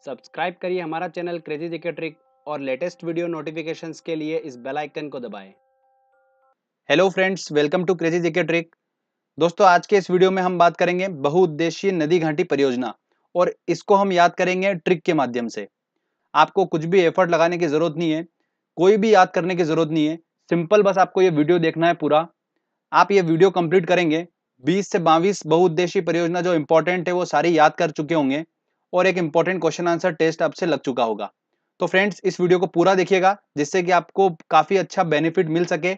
Subscribe करिए हमारा channel crazy GK trick और लेटेस्ट वीडियो नोटिफिकेशंस के लिए इस बेल आइकन को दबाएं। Hello friends, welcome to crazy GK trick. दोस्तों, आज के इस वीडियो में हम बात करेंगे बहुउद्देशीय नदी घाटी परियोजना और इसको हम याद करेंगे ट्रिक के माध्यम से। आपको कुछ भी एफर्ट लगाने की जरूरत नहीं है, कोई भी याद करने की जरूरत नहीं है। सिंपल बस आपको ये वीडियो देखना है पूरा। आप ये वीडियो कंप्लीट करेंगे, 20 से 22 बहुउद्देशीय परियोजना जो इंपॉर्टेंट है वो सारी याद कर चुके होंगे और एक इंपॉर्टेंट क्वेश्चन आंसर टेस्ट आपसे लग चुका होगा। तो फ्रेंड्स, इस वीडियो को पूरा देखिएगा जिससे कि आपको काफी अच्छा बेनिफिट मिल सके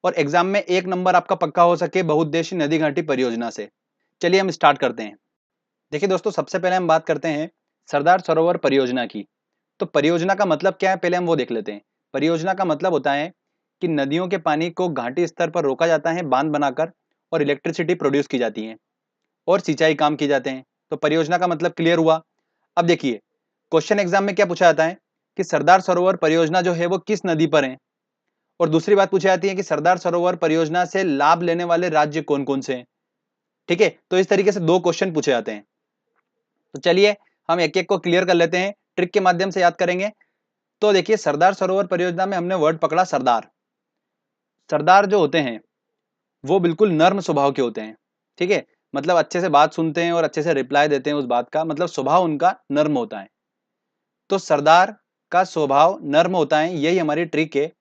और एग्जाम में 1 नंबर आपका पक्का हो सके बहुउद्देशीय नदी घाटी परियोजना से। चलिए हम स्टार्ट करते हैं। देखिए दोस्तों, सबसे पहले हम बात करते हैं सरदार सरोवर परियोजना की। तो परियोजना का मतलब क्या है, पहले हम वो देख लेते हैं। परियोजना का मतलब होता है कि नदियों के पानी को घाटी स्तर पर रोका जाता है बांध बनाकर, और इलेक्ट्रिसिटी प्रोड्यूस की जाती है और सिंचाई काम किए जाते हैं। तो परियोजना का मतलब क्लियर हुआ। अब देखिए, क्वेश्चन एग्जाम में क्या पूछा जाता है कि सरदार सरोवर परियोजना जो है वो किस नदी पर है, और दूसरी बात पूछी जाती है कि सरदार सरोवर परियोजना से लाभ लेने वाले राज्य कौन कौन से हैं। ठीक है, तो इस तरीके से दो क्वेश्चन पूछे जाते हैं। तो चलिए हम एक एक को क्लियर कर लेते हैं, ट्रिक के माध्यम से याद करेंगे। तो देखिए, सरदार सरोवर परियोजना में हमने वर्ड पकड़ा सरदार। सरदार जो होते हैं वो बिल्कुल नर्म स्वभाव के होते हैं। ठीक है, मतलब अच्छे से बात सुनते हैं और अच्छे से रिप्लाई देते हैं उस बात का, मतलब स्वभाव उनका नर्म होता है। तो सरदार का स्वभाव नर्म होता है, यही हमारी ट्रिक है।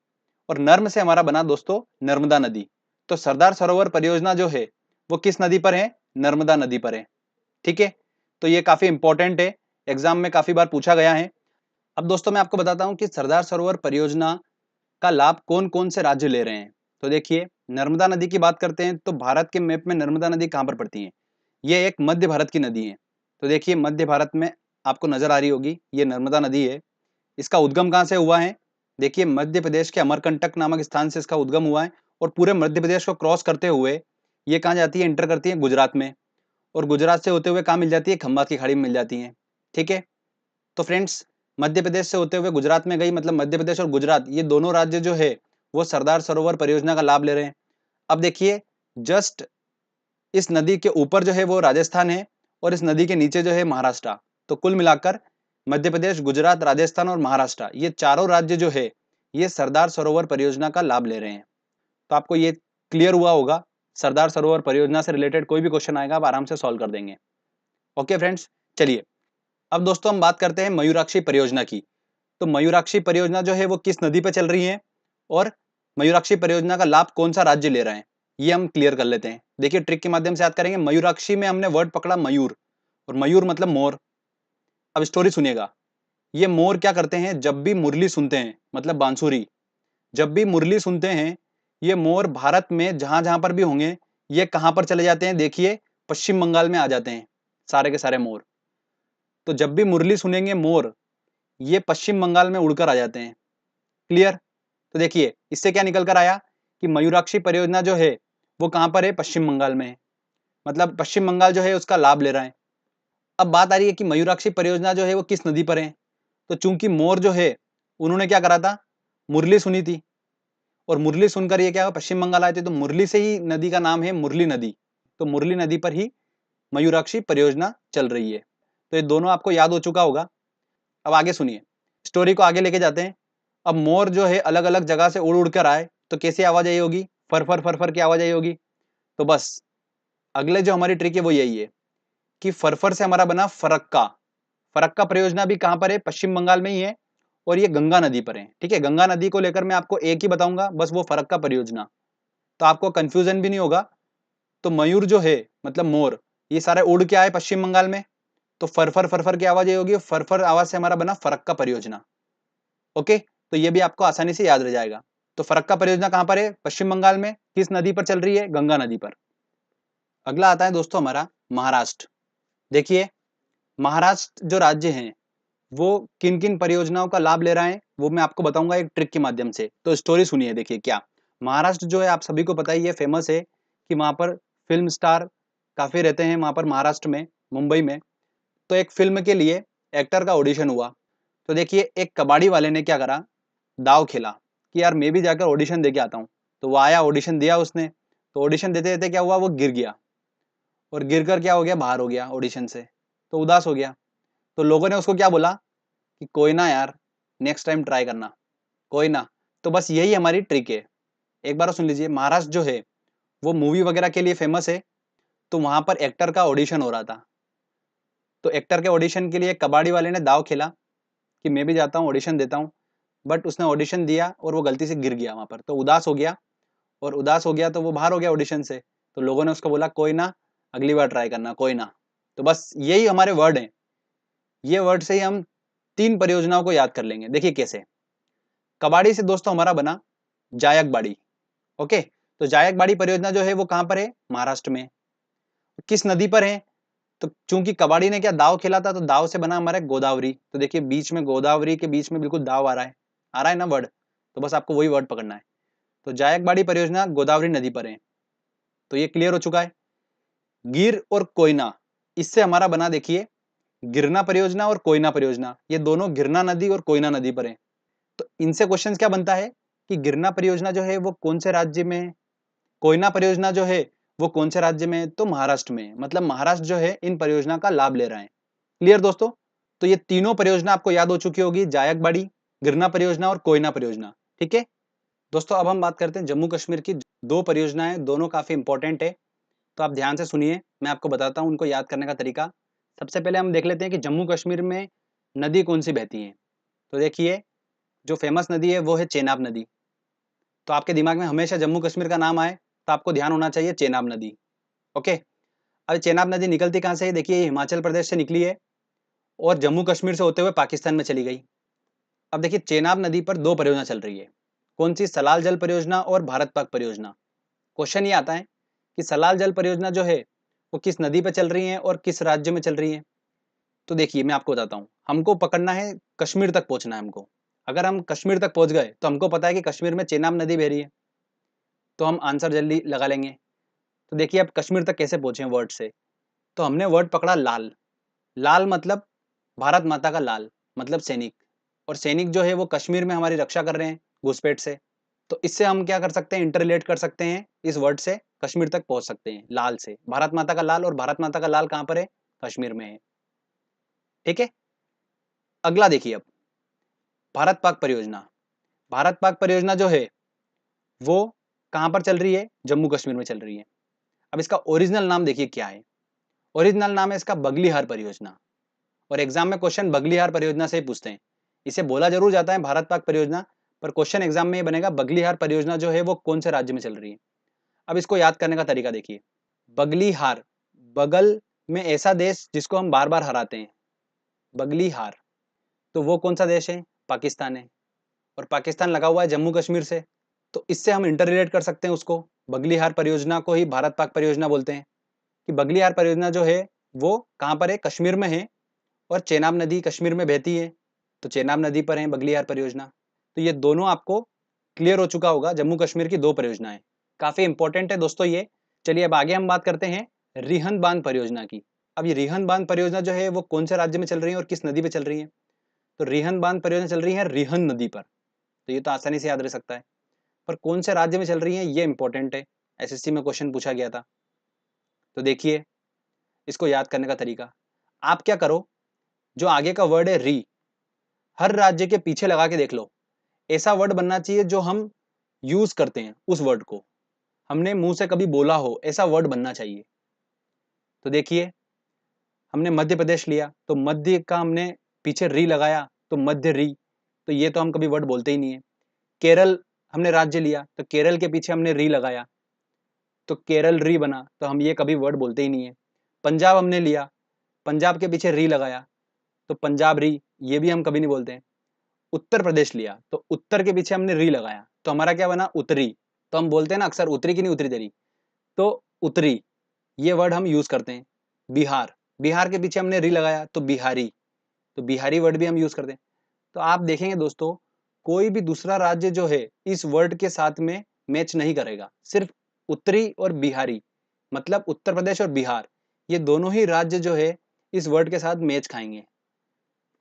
और नर्म से हमारा बना दोस्तों नर्मदा नदी। तो सरदार सरोवर परियोजना जो है वो किस नदी पर है? नर्मदा नदी पर है। ठीक है, तो ये काफी इंपॉर्टेंट है, एग्जाम में काफी बार पूछा गया है। अब दोस्तों मैं आपको बताता हूं कि सरदार सरोवर परियोजना का लाभ कौन कौन से राज्य ले रहे हैं। तो देखिए, नर्मदा नदी की बात करते हैं तो भारत के मैप में नर्मदा नदी कहां पर पड़ती है? ये एक मध्य भारत की नदी है। तो देखिए, मध्य भारत में आपको नजर आ रही होगी ये नर्मदा नदी है। इसका उद्गम कहां से हुआ है? देखिए, मध्य प्रदेश के अमरकंटक नामक स्थान से इसका उद्गम हुआ है और पूरे मध्य प्रदेश को क्रॉस करते हुए ये कहाँ जाती है? एंटर करती है गुजरात में, और गुजरात से होते हुए कहाँ मिल जाती है? खंबात की खाड़ी में मिल जाती है। ठीक है, तो फ्रेंड्स, मध्य प्रदेश से होते हुए गुजरात में गई, मतलब मध्य प्रदेश और गुजरात ये दोनों राज्य जो है वो सरदार सरोवर परियोजना का लाभ ले रहे हैं। अब देखिए, जस्ट इस नदी के ऊपर जो है वो राजस्थान है और इस नदी के नीचे जो है महाराष्ट्र। तो कुल मिलाकर मध्य प्रदेश, गुजरात, राजस्थान और महाराष्ट्र ये चारों राज्य जो है ये सरदार सरोवर परियोजना का लाभ ले रहे हैं। तो आपको ये क्लियर हुआ होगा, सरदार सरोवर परियोजना से रिलेटेड कोई भी क्वेश्चन आएगा आप आराम से सॉल्व कर देंगे। ओके फ्रेंड्स, चलिए अब दोस्तों हम बात करते हैं मयूराक्षी परियोजना की। तो मयूराक्षी परियोजना जो है वो किस नदी पर चल रही है और मयूराक्षी परियोजना का लाभ कौन सा राज्य ले रहा है, ये हम क्लियर कर लेते हैं। देखिए, ट्रिक के माध्यम से याद करेंगे। मयूराक्षी में हमने वर्ड पकड़ा मयूर, और मयूर मतलब मोर। अब स्टोरी सुनिएगा। ये मोर क्या करते हैं, जब भी मुरली सुनते हैं, मतलब बांसुरी, जब भी मुरली सुनते हैं ये मोर भारत में जहां जहां पर भी होंगे ये कहां पर चले जाते हैं? देखिए, पश्चिम बंगाल में आ जाते हैं सारे के सारे मोर। तो जब भी मुरली सुनेंगे मोर, ये पश्चिम बंगाल में उड़कर आ जाते हैं। क्लियर? तो देखिए, इससे क्या निकल कर आया कि मयूराक्षी परियोजना जो है वो कहां पर है? पश्चिम बंगाल में है। मतलब पश्चिम बंगाल जो है उसका लाभ ले रहा है। अब बात आ रही है कि मयूराक्षी परियोजना जो है वो किस नदी पर है। तो चूंकि मोर जो है उन्होंने क्या करा था? मुरली सुनी थी, और मुरली सुनकर ये क्या पश्चिम बंगाल आए थे, तो मुरली से ही नदी का नाम है मुरली नदी। तो मुरली नदी पर ही मयूराक्षी परियोजना चल रही है। तो ये दोनों आपको याद हो चुका होगा। अब आगे सुनिए, स्टोरी को आगे लेके जाते हैं। अब मोर जो है अलग अलग जगह से उड़ उड़ कर आए तो कैसी आवाज आई होगी? फर फर फर फर की आवाज आई होगी। तो बस अगले जो हमारी ट्रिक है वो यही है कि फरफर से हमारा बना फरक्का। फरक्का परियोजना भी कहां पर है? पश्चिम बंगाल में ही है, और ये गंगा नदी पर है। ठीक है, गंगा नदी को लेकर मैं आपको एक ही बताऊंगा, बस वो फरक्का परियोजना। तो आपको कंफ्यूजन भी नहीं होगा। तो मयूर जो है मतलब मोर, ये सारे उड़ के आए पश्चिम बंगाल में, तो फरफर फरफर की आवाज ये होगी, फरफर आवाज से हमारा बना फरक्का परियोजना। ओके, तो ये भी आपको आसानी से याद रह जाएगा। तो फरक्का परियोजना कहां पर है? पश्चिम बंगाल में। किस नदी पर चल रही है? गंगा नदी पर। अगला आता है दोस्तों हमारा महाराष्ट्र। देखिए, महाराष्ट्र जो राज्य है वो किन किन परियोजनाओं का लाभ ले रहा है वो मैं आपको बताऊंगा एक ट्रिक के माध्यम से। तो स्टोरी सुनिए। देखिए, क्या महाराष्ट्र जो है आप सभी को पता ही है, फेमस है कि वहां पर फिल्म स्टार काफी रहते हैं वहां पर महाराष्ट्र में, मुंबई में। तो एक फिल्म के लिए एक्टर का ऑडिशन हुआ। तो देखिए, एक कबाड़ी वाले ने क्या करा, दाव खेला कि यार मैं भी जाकर ऑडिशन दे के आता हूँ। तो वो आया, ऑडिशन दिया उसने। तो ऑडिशन देते देते क्या हुआ, वो गिर गया, और गिर कर क्या हो गया, बाहर हो गया ऑडिशन से। तो उदास हो गया। तो लोगों ने उसको क्या बोला कि कोई ना यार, नेक्स्ट टाइम ट्राई करना, कोई ना। तो बस यही हमारी ट्रिक है। एक बार सुन लीजिए, महाराष्ट्र जो है वो मूवी वगैरह के लिए फेमस है। तो वहां पर एक्टर का ऑडिशन हो रहा था। तो एक्टर के ऑडिशन के लिए कबाड़ी वाले ने दाव खेला कि मैं भी जाता हूँ, ऑडिशन देता हूँ। बट उसने ऑडिशन दिया और वो गलती से गिर गया वहां पर, तो उदास हो गया। और उदास हो गया तो वो बाहर हो गया ऑडिशन से। तो लोगों ने उसको बोला कोई ना, अगली बार ट्राई करना, कोई ना। तो बस यही हमारे वर्ड हैं। ये वर्ड से ही हम 3 परियोजनाओं को याद कर लेंगे। देखिए कैसे। कबाड़ी से दोस्तों हमारा बना जायकबाड़ी। ओके। तो जायकबाड़ी परियोजना जो है वो कहां पर है? महाराष्ट्र में। किस नदी पर है? तो चूंकि कबाड़ी ने क्या दाव खेला था, तो दाव से बना हमारा गोदावरी। तो देखिए बीच में, गोदावरी के बीच में बिल्कुल दाव आ रहा है ना वर्ड। तो बस आपको वही वर्ड पकड़ना है। तो जायकबाड़ी परियोजना गोदावरी नदी पर है। तो ये क्लियर हो चुका है। गिर और कोयना, इससे हमारा बना देखिए गिरना परियोजना और कोयना परियोजना। ये दोनों गिरना नदी और कोयना नदी पर है। तो इनसे क्वेश्चन क्या बनता है कि गिरना परियोजना जो है वो कौन से राज्य में है, कोयना परियोजना जो है वो कौन से राज्य में है? तो महाराष्ट्र में। मतलब महाराष्ट्र जो है इन परियोजना का लाभ ले रहा है। क्लियर दोस्तों? तो ये तीनों परियोजना आपको याद हो चुकी होगी, जायकबाड़ी, गिरना परियोजना और कोयना परियोजना। ठीक है दोस्तों, अब हम बात करते हैं जम्मू कश्मीर की। 2 परियोजनाएं, दोनों काफी इंपॉर्टेंट है। तो आप ध्यान से सुनिए, मैं आपको बताता हूँ उनको याद करने का तरीका। सबसे पहले हम देख लेते हैं कि जम्मू कश्मीर में नदी कौन सी बहती है। तो देखिए जो फेमस नदी है वो है चेनाब नदी। तो आपके दिमाग में हमेशा जम्मू कश्मीर का नाम आए तो आपको ध्यान होना चाहिए चेनाब नदी। ओके। अब चेनाब नदी निकलती कहाँ से है? देखिए ये हिमाचल प्रदेश से निकली है और जम्मू कश्मीर से होते हुए पाकिस्तान में चली गई। अब देखिए चेनाब नदी पर 2 परियोजना चल रही है। कौन सी? सलाल जल परियोजना और भारत पाक परियोजना। क्वेश्चन ये आता है कि सलाल जल परियोजना जो है वो किस नदी पर चल रही है और किस राज्य में चल रही है। तो देखिए मैं आपको बताता हूँ, हमको पकड़ना है, कश्मीर तक पहुंचना है हमको। अगर हम कश्मीर तक पहुंच गए तो हमको पता है कि कश्मीर में चेनाब नदी बह रही है। तो हम आंसर जल्दी लगा लेंगे। तो देखिए अब कश्मीर तक कैसे पहुंचे वर्ड से। तो हमने वर्ड पकड़ा लाल। लाल मतलब भारत माता का लाल, मतलब सैनिक। और सैनिक जो है वो कश्मीर में हमारी रक्षा कर रहे हैं घुसपैठ से। तो इससे हम क्या कर सकते हैं, इंटरलेट कर सकते हैं, इस वर्ड से कश्मीर तक पहुंच सकते हैं लाल से। भारत माता का लाल, और भारत माता का लाल कहां पर है? कश्मीर में है। ठीक है। अगला देखिए अब भारत पाक परियोजना। भारत पाक परियोजना जो है वो कहां पर चल रही है? जम्मू कश्मीर में चल रही है। अब इसका ओरिजिनल नाम देखिए क्या है। ओरिजिनल नाम है इसका बगलीहार परियोजना। और एग्जाम में क्वेश्चन बगलीहार परियोजना से ही पूछते हैं। इसे बोला जरूर जाता है भारत पाक परियोजना, पर क्वेश्चन एग्जाम में ये बनेगा बगलीहार परियोजना जो है वो कौन से राज्य में चल रही है। अब इसको याद करने का तरीका देखिए। बगलीहार, बगल में ऐसा देश जिसको हम बार बार हराते हैं, बगलीहार। तो वो कौन सा देश है? पाकिस्तान है। और पाकिस्तान लगा हुआ है जम्मू कश्मीर से। तो इससे हम इंटर रिलेट कर सकते हैं उसको। बगलीहार परियोजना को ही भारत पाक परियोजना बोलते हैं कि बगलीहार परियोजना जो है वो कहाँ पर है? कश्मीर में है। और चेनाब नदी कश्मीर में बहती है। तो चेनाब नदी पर है बगलीहार परियोजना। तो ये दोनों आपको क्लियर हो चुका होगा, जम्मू कश्मीर की 2 परियोजनाएं। काफी इंपॉर्टेंट है दोस्तों ये। चलिए अब आगे हम बात करते हैं रिहंद बांध परियोजना की। अब ये रिहंद बांध परियोजना जो है वो कौन से राज्य में चल रही है और किस नदी पे चल रही है? तो रिहंद बांध परियोजना चल रही है रिहंद नदी पर। तो ये तो आसानी से याद रह सकता है। पर कौन से राज्य में चल रही है ये इंपॉर्टेंट है, एसएससी में क्वेश्चन पूछा गया था। तो देखिए इसको याद करने का तरीका, आप क्या करो, जो आगे का वर्ड है री, हर राज्य के पीछे लगा के देख लो। ऐसा वर्ड बनना चाहिए जो हम यूज करते हैं, उस वर्ड को हमने मुंह से कभी बोला हो, ऐसा वर्ड बनना चाहिए। तो देखिए हमने मध्य प्रदेश लिया तो मध्य का हमने पीछे री लगाया, तो मध्य री। तो ये तो हम कभी वर्ड बोलते ही नहीं है। केरल हमने राज्य लिया तो केरल के पीछे हमने री लगाया, तो केरल री बना। तो हम ये कभी वर्ड बोलते ही नहीं है। पंजाब हमने लिया, पंजाब के पीछे री लगाया, तो पंजाब री, ये भी हम कभी नहीं बोलते हैं। उत्तर प्रदेश लिया तो उत्तर के पीछे हमने री लगाया, तो हमारा क्या बना? उत्तरी। तो हम बोलते हैं ना अक्सर उत्तरी की नहीं उतरी तेरी, तो उत्तरी ये वर्ड हम यूज करते हैं। बिहार, बिहार के पीछे हमने री लगाया तो बिहारी, तो बिहारी वर्ड भी हम यूज करते हैं। तो आप देखेंगे दोस्तों कोई भी दूसरा राज्य जो है इस वर्ड के साथ में मैच नहीं करेगा, सिर्फ उत्तरी और बिहारी, मतलब उत्तर प्रदेश और बिहार, ये दोनों ही राज्य जो है इस वर्ड के साथ मैच खाएंगे।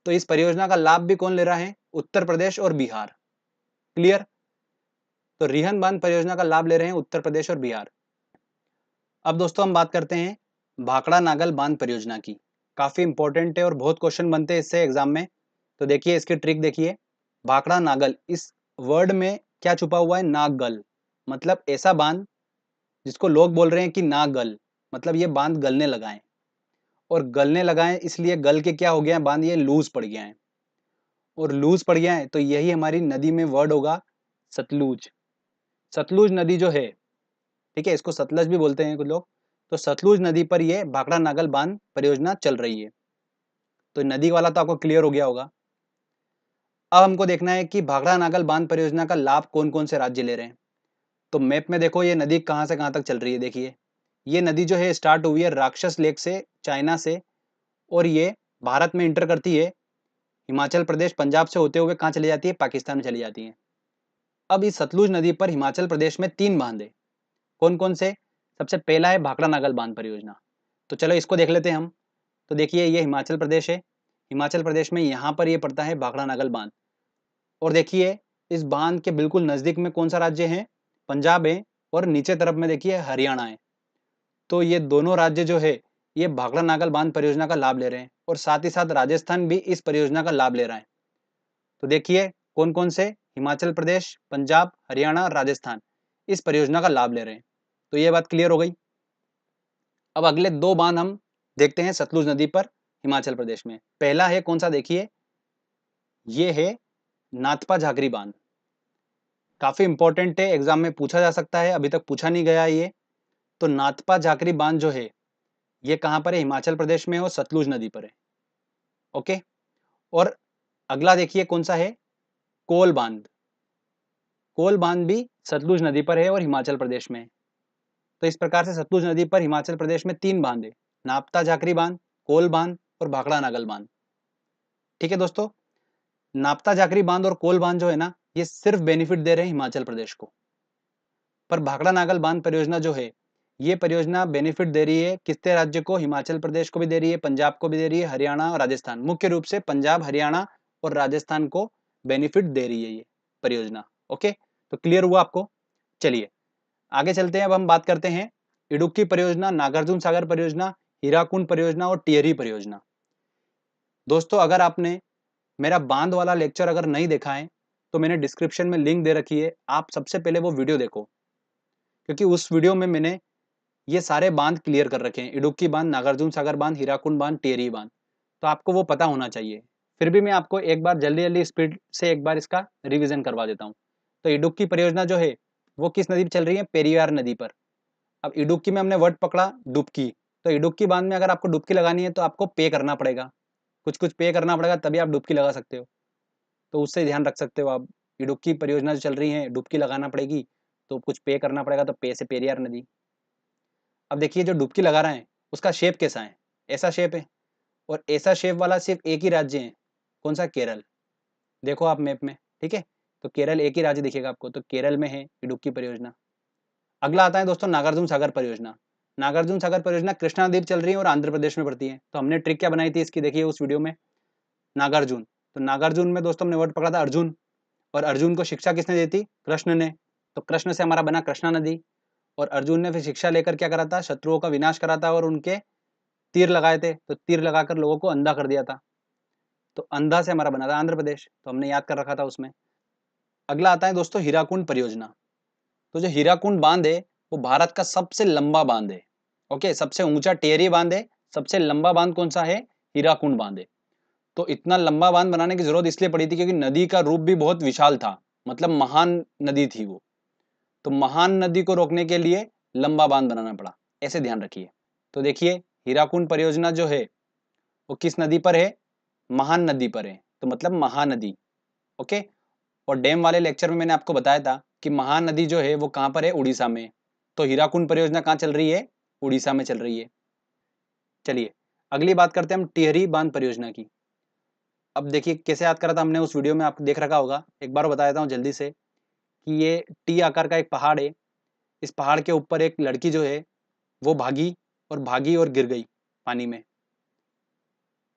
तो इस परियोजना का लाभ भी कौन ले रहा है? उत्तर प्रदेश और बिहार। क्लियर? तो रिहंद बांध परियोजना का लाभ ले रहे हैं उत्तर प्रदेश और बिहार। अब दोस्तों हम बात करते हैं भाखड़ा नागल बांध परियोजना की। काफ़ी इंपॉर्टेंट है और बहुत क्वेश्चन बनते हैं इससे एग्जाम में। तो देखिए इसकी ट्रिक देखिए, भाखड़ा नागल, इस वर्ड में क्या छुपा हुआ है? नागल, मतलब ऐसा बांध जिसको लोग बोल रहे हैं कि ना गल, मतलब ये बांध गलने लगा है। और गलने लगा है इसलिए गल के क्या हो गया है बांध, ये लूज पड़ गया है। और लूज पड़ गया है तो यही हमारी नदी में वर्ड होगा सतलुज। सतलुज नदी जो है, ठीक है, इसको सतलज भी बोलते हैं कुछ लोग। तो सतलुज नदी पर ये भाखड़ा नागल बांध परियोजना चल रही है। तो नदी वाला तो आपको क्लियर हो गया होगा। अब हमको देखना है कि भाखड़ा नागल बांध परियोजना का लाभ कौन कौन से राज्य ले रहे हैं। तो मैप में देखो ये नदी कहाँ से कहाँ तक चल रही है। देखिए ये नदी जो है स्टार्ट हुई है राक्षस लेक से, चाइना से, और ये भारत में इंटर करती है हिमाचल प्रदेश पंजाब से होते हुए कहाँ चली जाती है? पाकिस्तान में चली जाती है। अब इस सतलुज नदी पर हिमाचल प्रदेश में 3 बांध है। कौन कौन से? सबसे पहला है भाखड़ा नागल बांध परियोजना। तो चलो इसको देख लेते हैं हम। तो देखिए ये हिमाचल प्रदेश है, हिमाचल प्रदेश में यहाँ पर ये पड़ता है भाखड़ा नागल बांध। और देखिए इस बांध के बिल्कुल नजदीक में कौन सा राज्य है? पंजाब है, और नीचे तरफ में देखिए हरियाणा है। तो ये दोनों राज्य जो है ये भाखड़ा नागल बांध परियोजना का लाभ ले रहे हैं, और साथ ही साथ राजस्थान भी इस परियोजना का लाभ ले रहा है। तो देखिए कौन कौन से? हिमाचल प्रदेश, पंजाब, हरियाणा और राजस्थान इस परियोजना का लाभ ले रहे हैं। तो ये बात क्लियर हो गई। अब अगले 2 बांध हम देखते हैं सतलुज नदी पर हिमाचल प्रदेश में। पहला है कौन सा? देखिए ये है नाथपा झाकरी बांध। काफी इंपॉर्टेंट है, एग्जाम में पूछा जा सकता है, अभी तक पूछा नहीं गया ये। तो नाथपा झाकरी बांध जो है ये कहां पर है? हिमाचल प्रदेश में, और सतलुज नदी पर है। ओके। और अगला देखिए कौन सा है? कोल बांध। कोल बांध भी सतलुज नदी पर है और हिमाचल प्रदेश में है। तो इस प्रकार से सतलुज नदी पर हिमाचल प्रदेश में 3 बांध है, नापता झाकरी बांध, कोल बांध और भाखड़ा नागल बांध। ठीक है दोस्तों, नापता झाकरी बांध और कोल बांध जो है ना ये सिर्फ बेनिफिट दे रहे हैं हिमाचल प्रदेश को। पर भाखड़ा नागल बांध परियोजना जो है ये परियोजना बेनिफिट दे रही है कितने राज्य को? हिमाचल प्रदेश को भी दे रही है, पंजाब को भी दे रही है, हरियाणा और राजस्थान, मुख्य रूप से पंजाब, हरियाणा और राजस्थान को बेनिफिट दे रही है ये परियोजना। ओके, तो क्लियर हुआ आपको? चलिए आगे चलते हैं। अब हम बात करते हैं इडुक्की परियोजना, नागार्जुन सागर परियोजना, हीराकुंड परियोजना और टिहरी परियोजना। दोस्तों अगर आपने मेरा बांध वाला लेक्चर अगर नहीं देखा है तो मैंने डिस्क्रिप्शन में लिंक दे रखी है, आप सबसे पहले वो वीडियो देखो, क्योंकि उस वीडियो में मैंने ये सारे बांध क्लियर कर रखे हैं, इडुक्की बांध, नागार्जुन सागर बांध, हीराकुंड बांध, टिहरी बांध। तो आपको वो पता होना चाहिए। फिर भी मैं आपको एक बार जल्दी जल्दी स्पीड से एक बार इसका रिवीजन करवा देता हूँ। तो इडुक्की परियोजना जो है वो किस नदी पर चल रही है? पेरियार नदी पर। अब इडुक्की में हमने वर्ड पकड़ा डुबकी। तो इडुक्की बांध में अगर आपको डुबकी लगानी है तो आपको पे करना पड़ेगा, कुछ कुछ पे करना पड़ेगा, तभी आप डुबकी लगा सकते हो। तो उससे ध्यान रख सकते हो आप। इडुक्की परियोजना जो चल रही है डुबकी लगाना पड़ेगी, तो कुछ पे करना पड़ेगा, तो पे से पेरियार नदी। अब देखिए जो डुबकी लगा रहे हैं उसका शेप कैसा है? ऐसा शेप है, और ऐसा शेप वाला सिर्फ एक ही राज्य है। कौन सा? केरल। देखो आप मैप में, ठीक है, तो केरल एक ही राज्य दिखेगा आपको, तो केरल में है इडुक्की परियोजना। अगला आता है दोस्तों नागार्जुन सागर परियोजना। नागार्जुन सागर परियोजना कृष्णा नदी पर चल रही है और आंध्र प्रदेश में पड़ती है। तो हमने ट्रिक क्या बनाई थी इसकी, देखिए उस वीडियो में। नागार्जुन, तो नागार्जुन में दोस्तों हमने वर्ड पकड़ा था अर्जुन, और अर्जुन को शिक्षा किसने दी थी? कृष्ण ने। तो कृष्ण से हमारा बना कृष्णा नदी, और अर्जुन ने फिर शिक्षा लेकर क्या करा था? शत्रुओं का विनाश करा था, और उनके तीर लगाए थे, तो तीर लगाकर लोगों को अंधा कर दिया था। तो अंधा से हमारा बना था आंध्र प्रदेश, तो हमने याद कर रखा था उसमें। अगला आता है दोस्तों हीराकुंड परियोजना। तो जो हीराकुंड बांध है वो भारत का सबसे लंबा बांध है। ओके, सबसे ऊंचा टिहरी बांध है, सबसे लंबा बांध कौन सा है? हीराकुंड बांध है। तो इतना लंबा बांध बनाने की जरूरत इसलिए पड़ी थी क्योंकि नदी का रूप भी बहुत विशाल था, मतलब महान नदी थी वो। तो महान नदी को रोकने के लिए लंबा बांध बनाना पड़ा, ऐसे ध्यान रखिए। तो देखिए हीराकुंड परियोजना जो है वो किस नदी पर है? महान नदी पर है, तो मतलब महानदी। ओके, और डैम वाले लेक्चर में मैंने आपको बताया था कि महानदी जो है वो कहाँ पर है? उड़ीसा में। तो हीराकुंड परियोजना कहाँ चल रही है? उड़ीसा में चल रही है। चलिए अगली बात करते हैं हम टिहरी बांध परियोजना की। अब देखिए कैसे याद करा था हमने, उस वीडियो में आप देख रखा होगा, एक बार बता देता हूँ जल्दी से कि ये टी आकार का एक पहाड़ है। इस पहाड़ के ऊपर एक लड़की जो है वो भागी और गिर गई पानी में।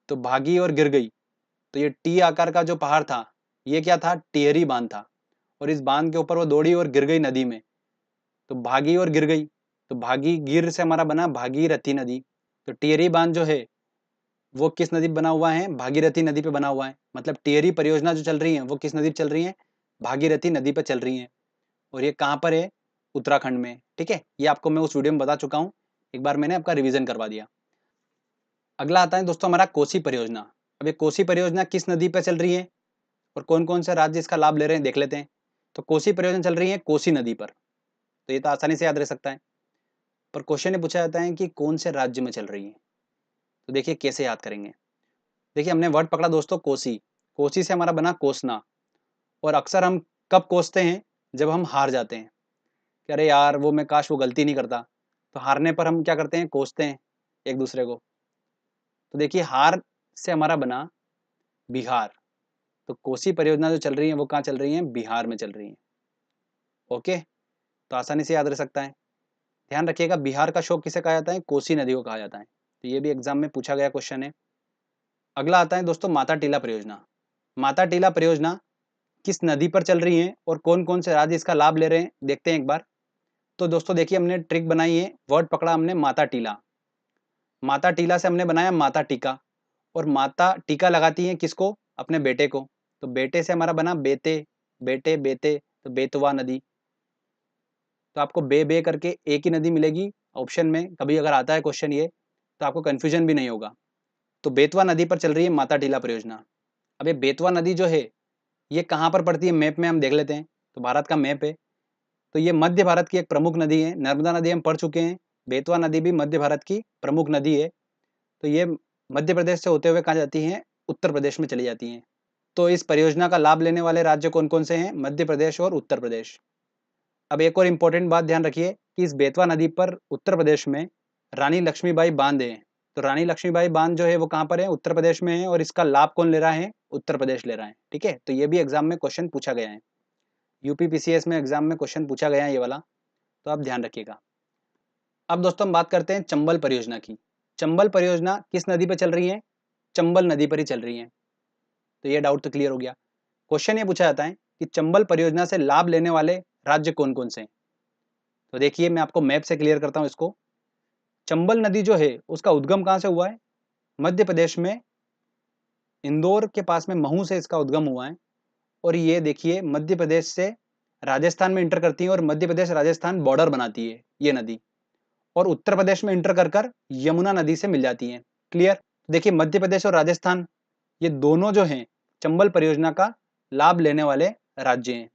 तो भागी और गिर गई, तो ये टी आकार का जो पहाड़ था ये क्या था? टिहरी बांध था। और इस बांध के ऊपर वो दौड़ी और गिर गई नदी में। तो भागी और गिर गई, तो भागी गिर से हमारा बना भागीरथी नदी। तो टिहरी बांध जो है वो किस नदी पे बना हुआ है? भागीरथी नदी पे बना हुआ है। मतलब टिहरी परियोजना जो चल रही है वो किस नदी पे चल रही है? भागीरथी नदी पे चल रही है। और ये कहाँ पर है? उत्तराखंड में। ठीक है, ये आपको मैं उस वीडियो में बता चुका हूँ, एक बार मैंने आपका रिवीजन करवा दिया। अगला आता है दोस्तों हमारा कोसी परियोजना। अब ये कोसी परियोजना किस नदी पर चल रही है और कौन कौन से राज्य इसका लाभ ले रहे हैं देख लेते हैं। तो कोसी परियोजना चल रही है कोसी नदी पर, तो ये तो आसानी से याद रह सकता है। पर क्वेश्चन ये पूछा जाता है कि कौन से राज्य में चल रही है, तो देखिए कैसे याद करेंगे। देखिए हमने वर्ड पकड़ा दोस्तों कोसी, कोसी से हमारा बना कोसना। और अक्सर हम कब कोसते हैं? जब हम हार जाते हैं कि अरे यार वो मैं काश वो गलती नहीं करता। तो हारने पर हम क्या करते हैं? कोसते हैं एक दूसरे को। तो देखिए हार से हमारा बना बिहार। तो कोसी परियोजना जो चल रही है वो कहाँ चल रही है? बिहार में चल रही है। ओके, तो आसानी से याद रह सकता है। ध्यान रखिएगा बिहार का शोक किसे कहा जाता है? कोसी नदी को कहा जाता है। तो ये भी एग्जाम में पूछा गया क्वेश्चन है। अगला आता है दोस्तों माता टीला परियोजना। माता टीला परियोजना किस नदी पर चल रही है और कौन कौन से राज्य इसका लाभ ले रहे हैं देखते हैं एक बार। तो दोस्तों देखिए हमने ट्रिक बनाई है, वर्ड पकड़ा हमने माता टीला। माता टीला से हमने बनाया माता टीका। और माता टीका लगाती है किसको? अपने बेटे को। तो बेटे से हमारा बना बेते, बेटे बेते, तो बेतवा नदी। तो आपको बे करके एक ही नदी मिलेगी ऑप्शन में, कभी अगर आता है क्वेश्चन ये तो आपको कंफ्यूजन भी नहीं होगा। तो बेतवा नदी पर चल रही है माता टीला परियोजना। अब ये बेतवा नदी जो है ये कहाँ पर पड़ती है? मैप में हम देख लेते हैं। तो भारत का मैप है, तो ये मध्य भारत की एक प्रमुख नदी है। नर्मदा नदी हम पढ़ चुके हैं, बेतवा नदी भी मध्य भारत की प्रमुख नदी है। तो ये मध्य प्रदेश से होते हुए कहाँ जाती है? उत्तर प्रदेश में चली जाती हैं। तो इस परियोजना का लाभ लेने वाले राज्य कौन कौन से हैं? मध्य प्रदेश और उत्तर प्रदेश। अब एक और इम्पोर्टेंट बात ध्यान रखिए कि इस बेतवा नदी पर उत्तर प्रदेश में रानी लक्ष्मीबाई बांध है। तो रानी लक्ष्मीबाई बांध जो है वो कहाँ पर है? उत्तर प्रदेश में है। और इसका लाभ कौन ले रहा है? उत्तर प्रदेश ले रहा है। ठीक है, तो ये भी एग्जाम में क्वेश्चन पूछा गया है, यूपीपीसीएस में एग्जाम में क्वेश्चन पूछा गया है ये वाला, तो आप ध्यान रखिएगा। अब दोस्तों हम बात करते हैं चंबल परियोजना की। चंबल परियोजना किस नदी पर चल रही है? चंबल नदी पर ही चल रही है। तो ये डाउट तो क्लियर हो गया। क्वेश्चन ये पूछा जाता है कि चंबल परियोजना से लाभ लेने वाले राज्य कौन कौन से हैं। तो देखिए मैं आपको मैप से क्लियर करता हूँ इसको। चंबल नदी जो है उसका उद्गम कहाँ से हुआ है? मध्य प्रदेश में इंदौर के पास में महू से इसका उद्गम हुआ है। और ये देखिए मध्य प्रदेश से राजस्थान में इंटर करती है और मध्य प्रदेश राजस्थान बॉर्डर बनाती है ये नदी। और उत्तर प्रदेश में इंटर कर कर यमुना नदी से मिल जाती है। क्लियर? देखिए मध्य प्रदेश और राजस्थान ये दोनों जो हैं चंबल परियोजना का लाभ लेने वाले राज्य हैं।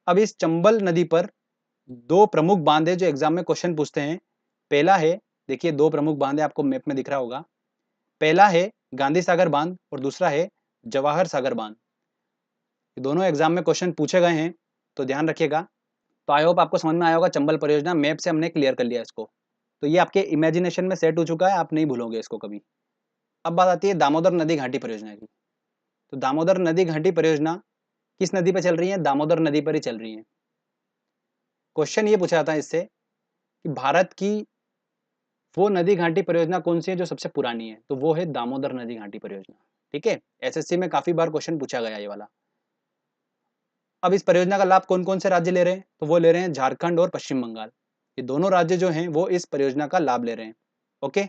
अब इस चंबल नदी पर दो प्रमुख बांध है जो एग्जाम में क्वेश्चन पूछते हैं। पहला है, देखिए दो प्रमुख बांध है आपको मैप में दिख रहा होगा। पहला है गांधी सागर बांध और दूसरा है जवाहर सागर बांध। ये दोनों एग्जाम में क्वेश्चन पूछे गए हैं, तो ध्यान रखिएगा। तो आई होप आपको समझ में आया होगा। चंबल परियोजना मैप से हमने क्लियर कर लिया इसको, तो ये आपके इमेजिनेशन में सेट हो चुका है, आप नहीं भूलोगे इसको कभी। अब बात आती है दामोदर नदी घाटी परियोजना की। तो दामोदर नदी घाटी परियोजना किस नदी पर चल रही है? दामोदर नदी पर ही चल रही है। क्वेश्चन ये पूछा जाता है इससे कि भारत की वो नदी घाटी परियोजना कौन सी है जो सबसे पुरानी है? तो वो है दामोदर नदी घाटी परियोजना। ठीक है, एसएससी में काफी बार क्वेश्चन पूछा गया ये वाला। अब इस परियोजना का लाभ कौन कौन से राज्य ले रहे हैं? तो वो ले रहे हैं झारखंड और पश्चिम बंगाल। ये दोनों राज्य जो हैं वो इस परियोजना का लाभ ले रहे हैं। ओके,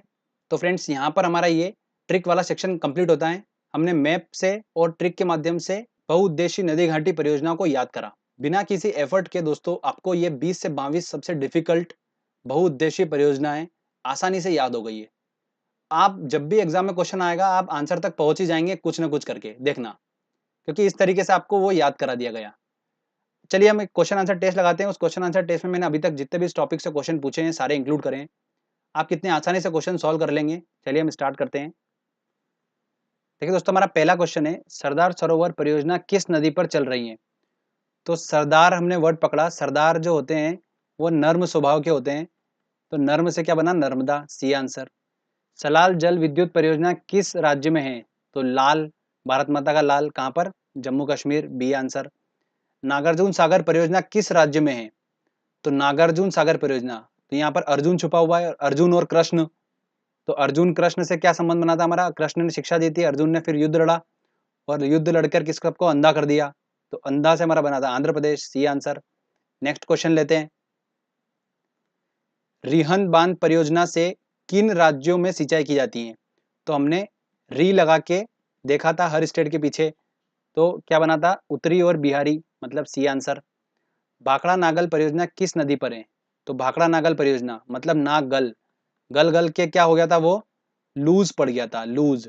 तो फ्रेंड्स यहाँ पर हमारा ये ट्रिक वाला सेक्शन कंप्लीट होता है। हमने मैप से और ट्रिक के माध्यम से बहुउद्देशीय नदी घाटी परियोजना को याद करा बिना किसी एफर्ट के। दोस्तों आपको ये 20 से 22 सबसे डिफिकल्ट बहुउद्देशीय परियोजनाएं आसानी से याद हो गई है। आप जब भी एग्जाम में क्वेश्चन आएगा आप आंसर तक पहुंच ही जाएंगे कुछ ना कुछ करके, देखना, क्योंकि इस तरीके से आपको वो याद करा दिया गया। चलिए हम एक क्वेश्चन आंसर टेस्ट लगाते हैं। उस क्वेश्चन आंसर टेस्ट में मैंने अभी तक जितने भी इस टॉपिक से क्वेश्चन पूछे हैं सारे इंक्लूड करें। आप कितने आसानी से क्वेश्चन सॉल्व कर लेंगे। चलिए हम स्टार्ट करते हैं। देखिए दोस्तों हमारा पहला क्वेश्चन है सरदार सरोवर परियोजना किस नदी पर चल रही है? तो सरदार हमने वर्ड पकड़ा। सरदार जो होते हैं वो नर्म स्वभाव के होते हैं, तो नर्म से क्या बना? Narmada, C answer. सलाल जल विद्युत परियोजना किस राज्य में है? तो लाल, भारत माता का लाल, कहाँ पर? Jammu Kashmir, B answer. नागार्जुन सागर परियोजना किस राज्य में है? तो नागार्जुन सागर परियोजना, तो यहाँ पर अर्जुन छुपा हुआ है, अर्जुन और कृष्ण। तो अर्जुन कृष्ण से क्या संबंध बना था हमारा? कृष्ण ने शिक्षा दी थी, अर्जुन ने फिर युद्ध लड़ा और युद्ध लड़कर किस सबको अंधा कर दिया, तो अंधा से हमारा बना था Andhra Pradesh, C answer. Next question लेते हैं। रिहंद बांध परियोजना से किन राज्यों में सिंचाई की जाती है? तो हमने री लगा के देखा था हर स्टेट के पीछे, तो क्या बना था, उत्तरी और बिहारी, मतलब सी आंसर। भाखड़ा नागल परियोजना किस नदी पर है, तो भाखड़ा नागल परियोजना मतलब नागल, गल गल के क्या हो गया था, वो लूज पड़ गया था, लूज,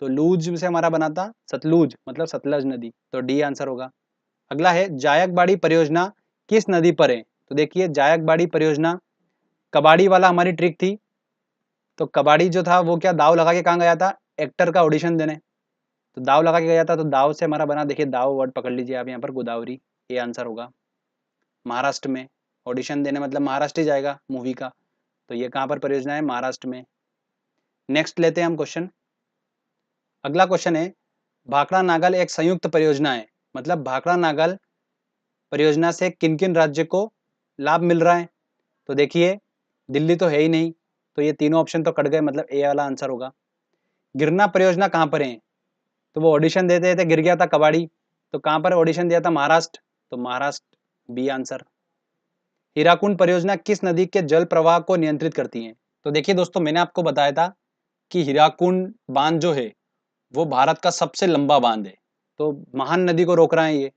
तो लूज से हमारा बना था सतलुज, मतलब सतलज नदी, तो डी आंसर होगा। अगला है जायकबाड़ी परियोजना किस नदी पर है, तो देखिए जायकबाड़ी परियोजना, कबाड़ी वाला हमारी ट्रिक थी, तो कबाड़ी जो था वो क्या दाव लगा के कहाँ गया था, एक्टर का ऑडिशन देने, तो दाव लगा के गया था, तो दाव से हमारा बना, देखिए दाव वर्ड पकड़ लीजिए आप यहाँ पर, गोदावरी, ये आंसर होगा। महाराष्ट्र में ऑडिशन देने मतलब महाराष्ट्र ही जाएगा मूवी का, तो ये कहाँ पर परियोजना है, महाराष्ट्र में। नेक्स्ट लेते हैं हम क्वेश्चन। अगला क्वेश्चन है भाखड़ा नागल एक संयुक्त परियोजना है, मतलब भाखड़ा नागल परियोजना से किन किन राज्य को लाभ मिल रहा है, तो देखिए दिल्ली तो है ही नहीं, तो ये तीनों ऑप्शन तो कट गए, मतलब ए वाला आंसर होगा। गिरना परियोजना कहाँ पर है, तो वो ऑडिशन देते थे, गिर गया था कबाड़ी, तो कहाँ पर ऑडिशन दिया था, महाराष्ट्र, तो महाराष्ट्र बी आंसर। हीराकुंड परियोजना किस नदी के जल प्रवाह को नियंत्रित करती है, तो देखिए दोस्तों मैंने आपको बताया था कि हीराकुंड बांध जो है वो भारत का सबसे लंबा बांध है, तो महान नदी को रोक रहा है ये,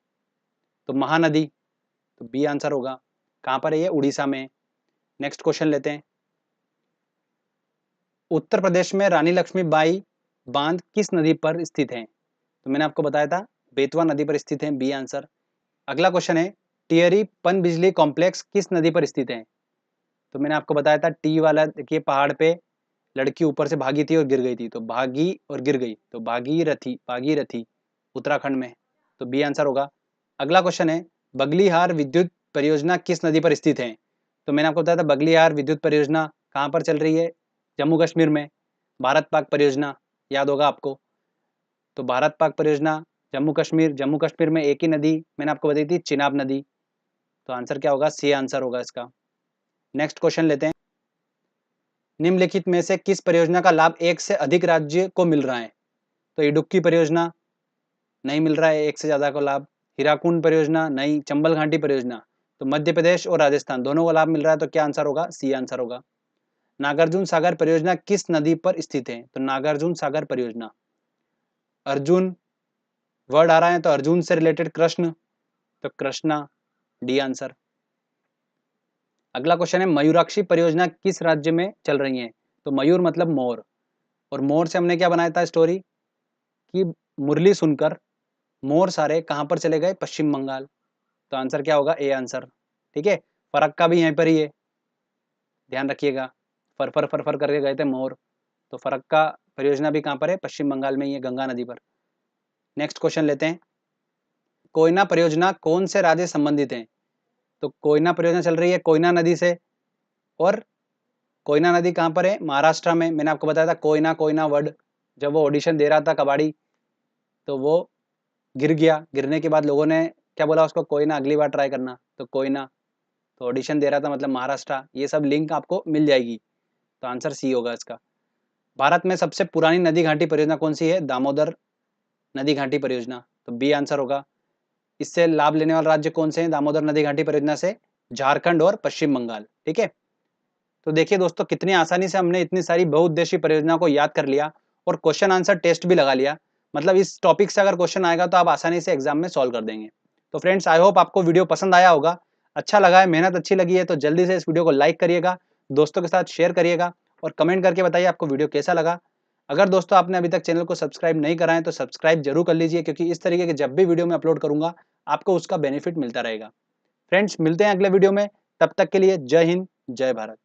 तो महानदी, तो बी आंसर होगा। कहाँ पर है ये, उड़ीसा में। नेक्स्ट क्वेश्चन लेते हैं। उत्तर प्रदेश में रानी लक्ष्मीबाई बांध किस नदी पर स्थित है, तो मैंने आपको बताया था बेतवा नदी पर स्थित है, बी आंसर। अगला क्वेश्चन है टिहरी पन बिजली कॉम्प्लेक्स किस नदी पर स्थित है, तो मैंने आपको बताया था टी वाला, देखिए पहाड़ पे लड़की ऊपर से भागी थी और गिर गई थी, तो भागी और गिर गई, तो भागीरथी, भागीरथी उत्तराखंड में, तो बी आंसर होगा। अगला क्वेश्चन है बगलीहार विद्युत परियोजना किस नदी पर स्थित है, तो मैंने आपको बताया था बगलीहार विद्युत परियोजना कहाँ पर चल रही है, जम्मू कश्मीर में, भारत पाक परियोजना, याद होगा आपको, तो भारत पाक परियोजना जम्मू कश्मीर में एक ही नदी मैंने आपको बताई थी, चिनाब नदी, तो आंसर क्या होगा, सी आंसर होगा इसका। नेक्स्ट क्वेश्चन लेते हैं। निम्नलिखित में से किस परियोजना का लाभ एक से अधिक राज्य को मिल रहा है, तो इडुक्की परियोजना नहीं मिल रहा है एक से ज्यादा को लाभ, हीराकुंड परियोजना नहीं, चंबल घाटी परियोजना, तो मध्य प्रदेश और राजस्थान दोनों को लाभ मिल रहा है, तो क्या आंसर होगा, सी आंसर होगा। नागार्जुन सागर परियोजना किस नदी पर स्थित है, तो नागार्जुन सागर परियोजना, अर्जुन वर्ड आ रहा है तो अर्जुन से रिलेटेड कृष्ण, तो कृष्णा, डी आंसर। अगला क्वेश्चन है मयूराक्षी परियोजना किस राज्य में चल रही है, तो मयूर मतलब मोर, और मोर से हमने क्या बनाया था स्टोरी कि मुरली सुनकर मोर सारे कहां पर चले गए, पश्चिम बंगाल, तो आंसर क्या होगा, ए आंसर। ठीक है, फरक का भी यहीं पर ही है, ध्यान रखिएगा, फर फर फर फर करके गए थे मोर, तो फरक का परियोजना भी कहां पर है, पश्चिम बंगाल में ही है, गंगा नदी पर। नेक्स्ट क्वेश्चन लेते हैं। कोयना परियोजना कौन से राज्य संबंधित है, तो कोयना परियोजना चल रही है कोयना नदी से, और कोयना नदी कहाँ पर है, महाराष्ट्र में। मैंने आपको बताया था कोयना कोयना वर्ड, जब वो ऑडिशन दे रहा था कबाड़ी, तो वो गिर गया, गिरने के बाद लोगों ने क्या बोला उसको, कोयना अगली बार ट्राई करना, तो कोयना, तो ऑडिशन दे रहा था मतलब महाराष्ट्र, ये सब लिंक आपको मिल जाएगी, तो आंसर सी होगा इसका। भारत में सबसे पुरानी नदी घाटी परियोजना कौन सी है, दामोदर नदी घाटी परियोजना, तो बी आंसर होगा। इससे लाभ लेने वाले राज्य कौन से हैं दामोदर नदी घाटी परियोजना से, झारखंड और पश्चिम बंगाल। ठीक है, तो देखिए दोस्तों कितनी आसानी से हमने इतनी सारी बहुउद्देशीय परियोजना को याद कर लिया और क्वेश्चन आंसर टेस्ट भी लगा लिया, मतलब इस टॉपिक से अगर क्वेश्चन आएगा तो आप आसानी से एग्जाम में सॉल्व कर देंगे। तो फ्रेंड्स आई होप आपको वीडियो पसंद आया होगा, अच्छा लगा है, मेहनत अच्छी लगी है, तो जल्दी से इस वीडियो को लाइक करिएगा, दोस्तों के साथ शेयर करिएगा और कमेंट करके बताइए आपको वीडियो कैसा लगा। अगर दोस्तों आपने अभी तक चैनल को सब्सक्राइब नहीं करा है तो सब्सक्राइब जरूर कर लीजिए, क्योंकि इस तरीके के जब भी वीडियो मैं अपलोड करूंगा आपको उसका बेनिफिट मिलता रहेगा। फ्रेंड्स मिलते हैं अगले वीडियो में, तब तक के लिए जय हिंद जय भारत।